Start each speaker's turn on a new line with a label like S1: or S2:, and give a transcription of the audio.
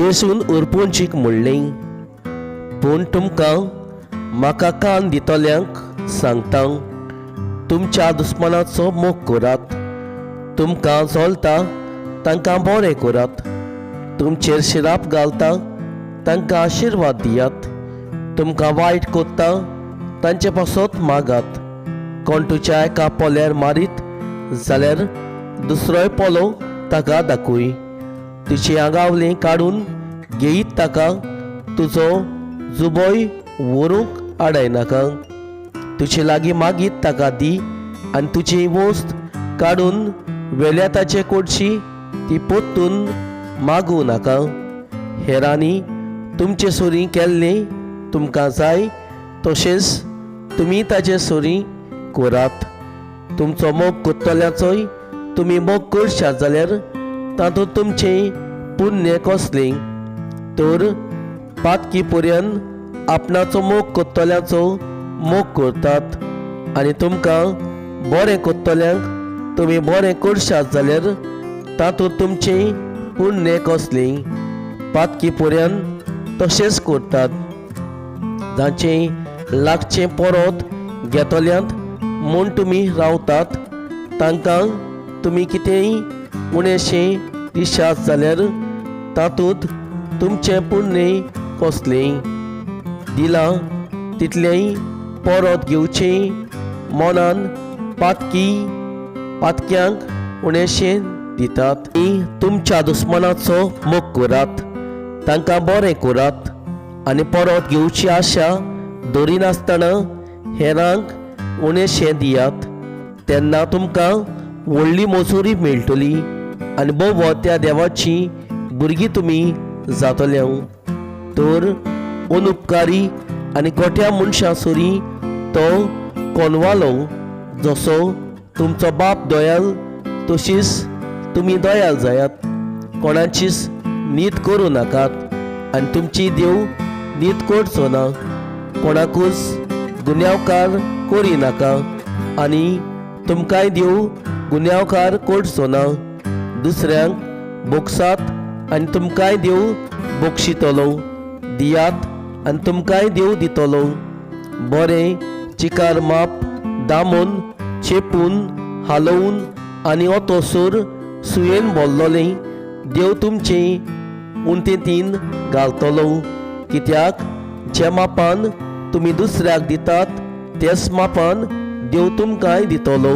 S1: जेसून उरपूंचीक म्हणलें, पूण तुमकां म्हाका कान दितल्यांक सांगता, तुमच्या दुस्मानाचो मोग करात, तुमकां जळटा तांकां बरें करात, तुमचेर शिराप घालता तांकां आशिर्वाद दियात, तुमकां वायट कोत्ता तांचे पासत मागात. कोण तुज्या एका पोल्यार मारीत जाल्यार दुसरोय पोलो ताका दाखय. तुजें आगावलें काडून घेयत ताका तुजो जुबोय व्हरूंक आडायनाका. तुजे लागीं मागीत ताका दी, आनी तुजी वस्त काडून वेल्या ताचे कडची ती पोत्तून मागूं नाका. हेरांनी तुमचे सोरी केल्लें तुमकां जाय तशेंच तुमी ताचे सोरी करात. तुमचो मोग कोत्तल्याचोय तुमी मोग करशात जाल्यार तातूंत तुमचें पुण्य कसलें. तर पातकी पर्यंत आपणाचो मोग कोत्तल्याचो मोग करतात, आनी तुमकां बरें कोत्तल्यांक तुमी बरें करशात जाल्यार तातूंत तुमचें पुण्य कसलें. पातकी पर्यंत तशेंच करतात. जांचें लागचें परत घेतल्यांत म्हूण तुमी रावतात, तांकां तुमी कितेंय उणेंशें दिशात जाल्यार तातूंत तुमचें पुण्य कसलें. दिलां तितलेंय परत घेवचें मनान पातक्यांक उणेंशें दितात. तुमच्या दुस्मानाचो मोग करात, तांकां बरें करात, आनी परत घेवची आशा दवरिनासतना हेरांक उणेंशें दियात. तेन्ना तुमकां व्हडली मजुरी मेळटली, आनी बोव त्या देवाची भुरगीं तुमी जातल्यो. तर अनुपकारी आनी गोट्या मनशा सोरी तो कोनवालो. जसो तुमचो बाप दयाल तशीच तुमी दयाल जायात. कोणाचीच नीत करूं नाकात, आनी तुमची देव नीत करचो ना. कोणाकूच गुन्यांवकार करिनाका, आनी तुमकांय देव गुन्यांवकार करचो ना. दुसऱ्यांक बोगसात आनी तुमकांय देव बोगशितलो. दियात आनी तुमकांय देव दितलो. बरें चिकार माप दामून चेपून हालोवन आनी ओतोसोर सुयेन भरलोलें देव तुमचें उंटेतीन घालतलो. कित्याक ज्या मापान तुमी दुसऱ्याक दितात तेच मापान देव तुमकांय दितलो.